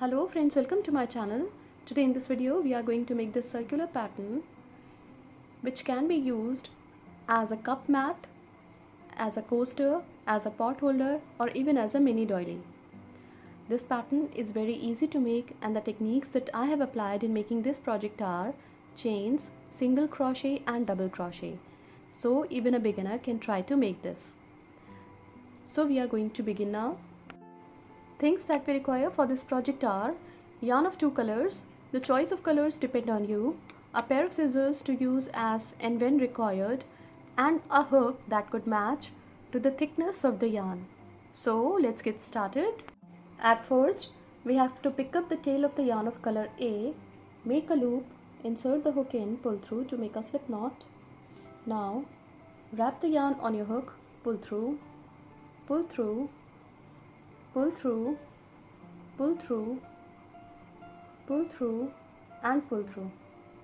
Hello friends, welcome to my channel. Today in this video we are going to make this circular pattern which can be used as a cup mat, as a coaster, as a pot holder or even as a mini doily. This pattern is very easy to make and the techniques that I have applied in making this project are chains, single crochet and double crochet. So even a beginner can try to make this. So we are going to begin now. Things that we require for this project are yarn of 2 colors, the choice of colors depend on you, a pair of scissors to use as and when required, and a hook that could match to the thickness of the yarn. So let's get started. At first, we have to pick up the tail of the yarn of color A, make a loop, insert the hook in, pull through to make a slip knot. Now, wrap the yarn on your hook, pull through, pull through, pull through, pull through, pull through and pull through.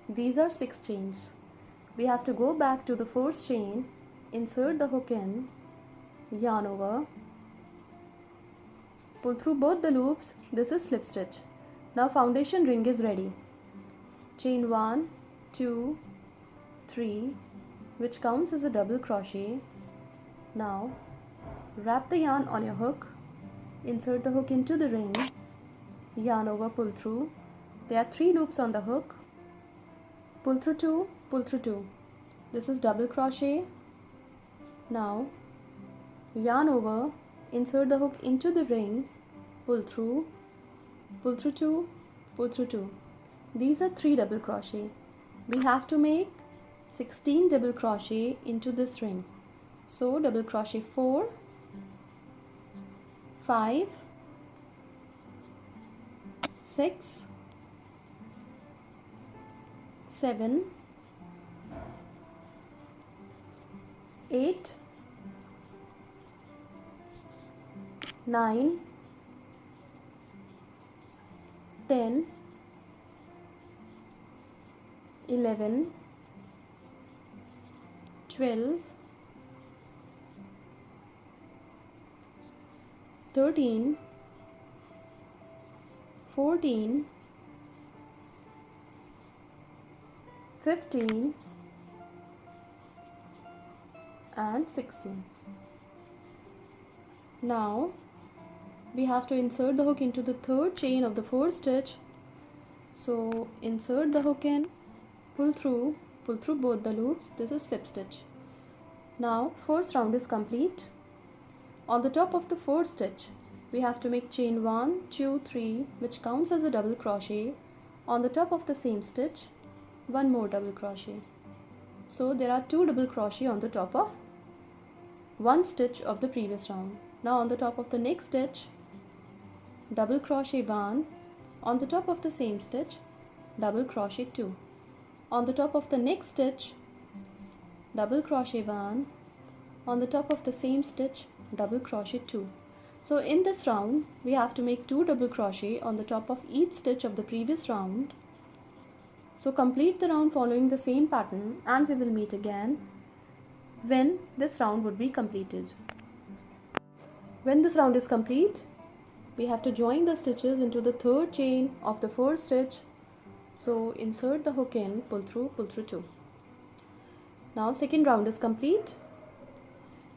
These are 6 chains. We have to go back to the first chain, insert the hook in, yarn over, pull through both the loops. This is slip stitch. Now foundation ring is ready. Chain 1, 2, 3, which counts as a double crochet. Now wrap the yarn on your hook, insert the hook into the ring, yarn over, pull through. There are 3 loops on the hook, pull through 2, pull through 2. This is double crochet. Now yarn over, insert the hook into the ring, pull through 2, pull through 2. These are 3 double crochet. We have to make 16 double crochet into this ring. So double crochet 4, 5, 6, 7, 8, 9, 10, 11, 12, 13, 14, 15 and 16. Now we have to insert the hook into the 3rd chain of the 4th stitch. So insert the hook in, pull through both the loops. This is slip stitch. Now first round is complete. On the top of the 4th stitch, we have to make chain 1, 2, 3, which counts as a double crochet. On the top of the same stitch, 1 more double crochet. So there are 2 double crochet on the top of 1 stitch of the previous round. Now on the top of the next stitch, double crochet 1. On the top of the same stitch, double crochet 2. On the top of the next stitch, double crochet 1. On the top of the same stitch, double crochet 2. So in this round we have to make 2 double crochet on the top of each stitch of the previous round. So complete the round following the same pattern and we will meet again when this round would be completed. When this round is complete, we have to join the stitches into the 3rd chain of the 4th stitch. So insert the hook in, pull through 2. Now 2nd round is complete.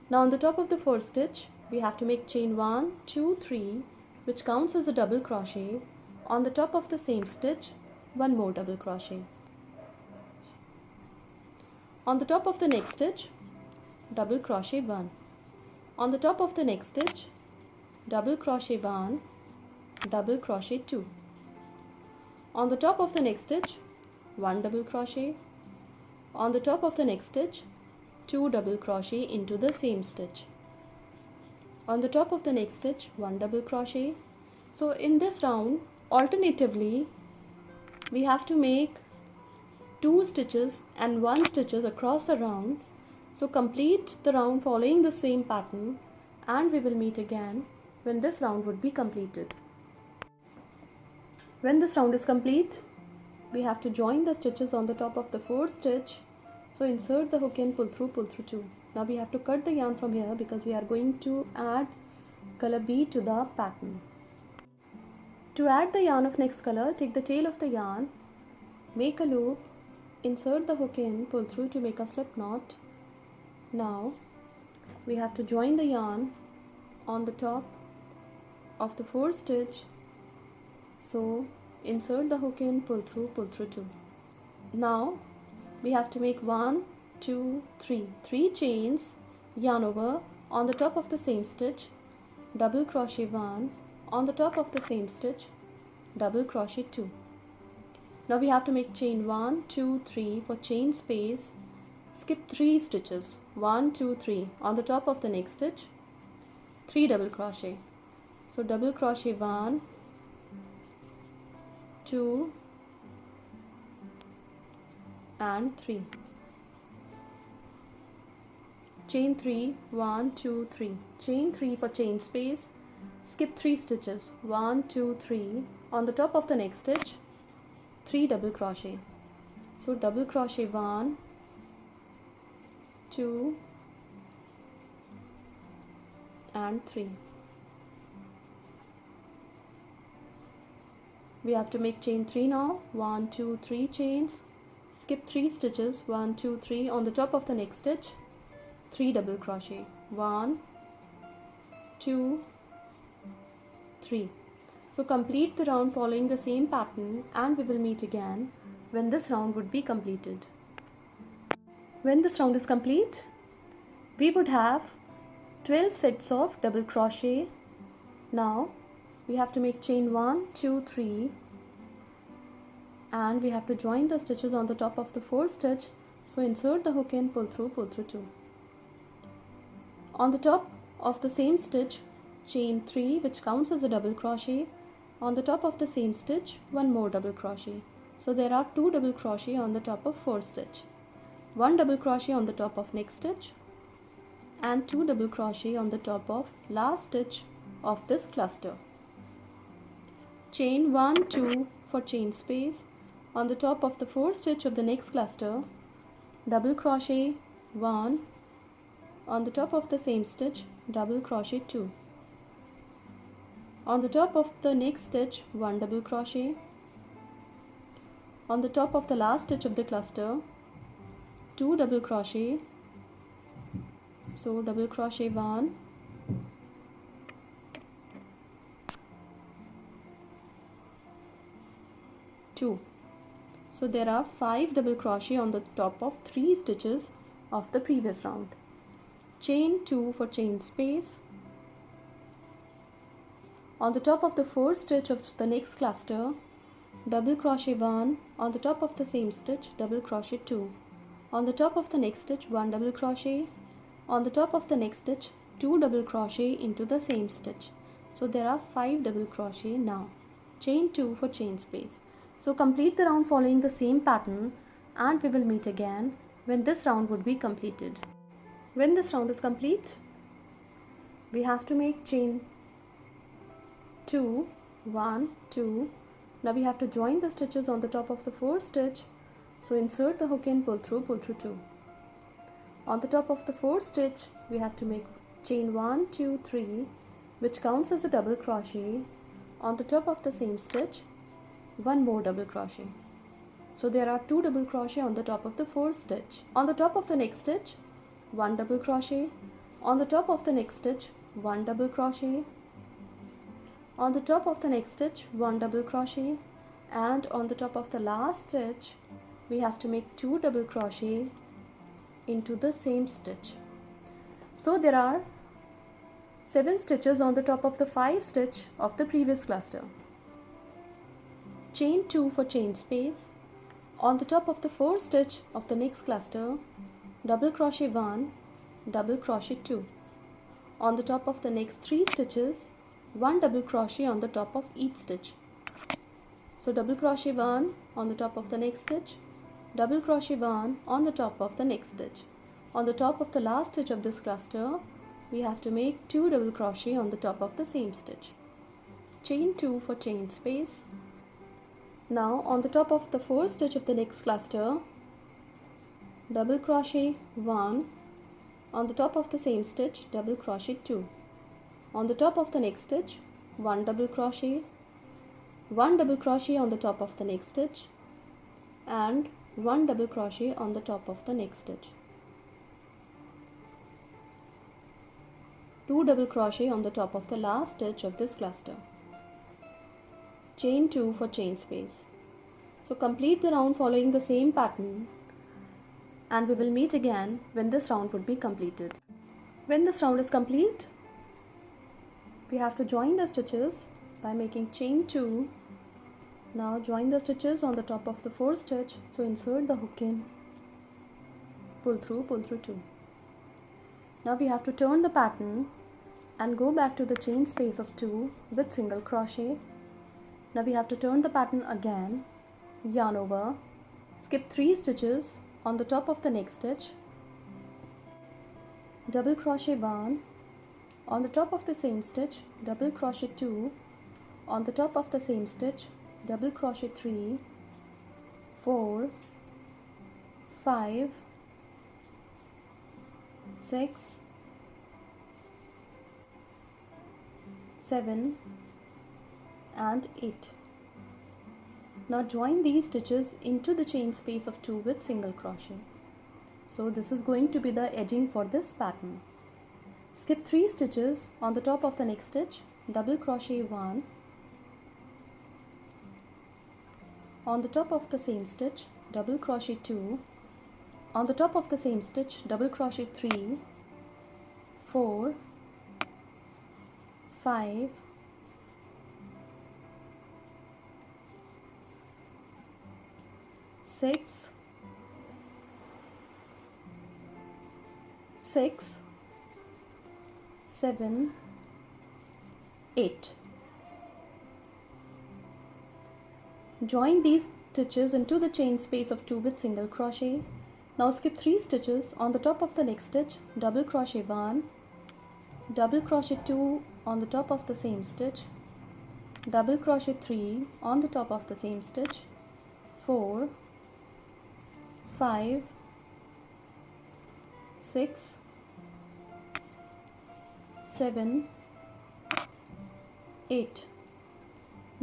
Now on the top of the 4th stitch, we have to make chain 1, 2, 3, which counts as a double crochet. On the top of the same stitch, 1 more double crochet. On the top of the next stitch, double crochet 1. On the top of the next stitch, double crochet 1, double crochet 2. On the top of the next stitch, 1 double crochet. On the top of the next stitch, 2 double crochet into the same stitch. On the top of the next stitch, 1 double crochet. So in this round, alternatively, we have to make 2 stitches and 1 stitches across the round. So complete the round following the same pattern and we will meet again when this round would be completed. When this round is complete, we have to join the stitches on the top of the 4th stitch. So insert the hook in, pull through 2. Now we have to cut the yarn from here because we are going to add color B to the pattern. To add the yarn of next color, take the tail of the yarn, make a loop, insert the hook in, pull through to make a slip knot. Now we have to join the yarn on the top of the fourth stitch. So insert the hook in, pull through 2. Now we have to make 1, 2, 3 chains, yarn over on the top of the same stitch, double crochet 1, on the top of the same stitch, double crochet 2. Now we have to make chain 1, 2, 3 for chain space, skip 3 stitches, 1, 2, 3 on the top of the next stitch, 3 double crochet. So double crochet 1, 2 and 3. Chain 3, 1, 2, 3. Chain 3 for chain space, skip 3 stitches, 1, 2, 3 on the top of the next stitch, 3 double crochet. So double crochet 1, 2 and 3. We have to make chain 3 now, 1, 2, 3 chains, skip 3 stitches, 1, 2, 3 on the top of the next stitch, 3 double crochet, 1, 2, 3. So complete the round following the same pattern, and we will meet again when this round would be completed. When this round is complete, we would have 12 sets of double crochet. Now we have to make chain 1, 2, 3 and we have to join the stitches on the top of the fourth stitch. So insert the hook in, pull through 2. On the top of the same stitch, chain 3 which counts as a double crochet, on the top of the same stitch, 1 more double crochet. So there are 2 double crochet on the top of fourth stitch, 1 double crochet on the top of next stitch and 2 double crochet on the top of last stitch of this cluster. Chain 1, 2 for chain space, on the top of the fourth stitch of the next cluster, double crochet 1, on the top of the same stitch, double crochet 2. On the top of the next stitch, 1 double crochet. On the top of the last stitch of the cluster, 2 double crochet. So double crochet 1, 2. So there are 5 double crochet on the top of 3 stitches of the previous round. Chain 2 for chain space. On the top of the fourth stitch of the next cluster, double crochet 1, on the top of the same stitch, double crochet 2. On the top of the next stitch, 1 double crochet. On the top of the next stitch, 2 double crochet into the same stitch. So there are 5 double crochet now. Chain 2 for chain space. So complete the round following the same pattern, and we will meet again when this round would be completed. When this round is complete, we have to make chain 2, 1, 2. Now we have to join the stitches on the top of the fourth stitch. So insert the hook in, pull through 2. On the top of the fourth stitch, we have to make chain 1, 2, 3, which counts as a double crochet. On the top of the same stitch, 1 more double crochet. So there are 2 double crochet on the top of the fourth stitch. On the top of the next stitch, 1 double crochet. On the top of the next stitch, 1 double crochet. On the top of the next stitch, 1 double crochet, and on the top of the last stitch we have to make 2 double crochet into the same stitch. So there are 7 stitches on the top of the 5 stitch of the previous cluster. Chain 2 for chain space. On the top of the fourth stitch of the next cluster, double crochet 1, double crochet 2. On the top of the next 3 stitches, 1 double crochet on the top of each stitch. So double crochet 1 on the top of the next stitch, double crochet 1 on the top of the next stitch. On the top of the last stitch of this cluster, we have to make 2 double crochet on the top of the same stitch. Chain 2 for chain space. Now on the top of the fourth stitch of the next cluster, double crochet 1, on the top of the same stitch, double crochet 2. On the top of the next stitch, 1 double crochet. 1 double crochet on the top of the next stitch and 1 double crochet on the top of the next stitch, 2 double crochet on the top of the last stitch of this cluster, chain 2 for chain space. So complete the round following the same pattern, and we will meet again when this round would be completed. When this round is complete, we have to join the stitches by making chain 2. Now join the stitches on the top of the 4th stitch. So insert the hook in, pull through 2. Now we have to turn the pattern and go back to the chain space of 2 with single crochet. Now we have to turn the pattern again, yarn over, skip 3 stitches on the top of the next stitch, double crochet 1, on the top of the same stitch, double crochet 2, on the top of the same stitch, double crochet 3, 4, 5, 6, 7 and 8. Now join these stitches into the chain space of 2 with single crochet. So this is going to be the edging for this pattern. Skip 3 stitches on the top of the next stitch, double crochet 1, on the top of the same stitch, double crochet 2, on the top of the same stitch, double crochet 3, 4, 5, 6, 7, 8. Join these stitches into the chain space of 2 with single crochet. Now skip 3 stitches on the top of the next stitch, double crochet 1, double crochet 2 on the top of the same stitch, double crochet 3 on the top of the same stitch, 4, 5, 6, 7, 8.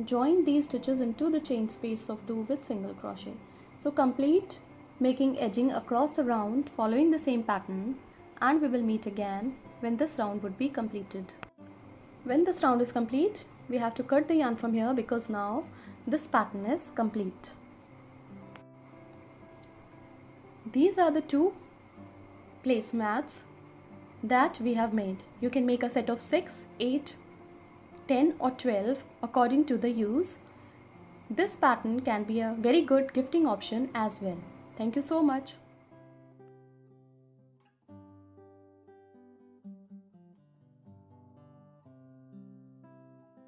Join these stitches into the chain space of 2 with single crochet. So complete making edging across the round following the same pattern, and we will meet again when this round would be completed. When this round is complete, we have to cut the yarn from here because now this pattern is complete. These are the 2 placemats that we have made. You can make a set of 6, 8, 10 or 12 according to the use. This pattern can be a very good gifting option as well. Thank you so much.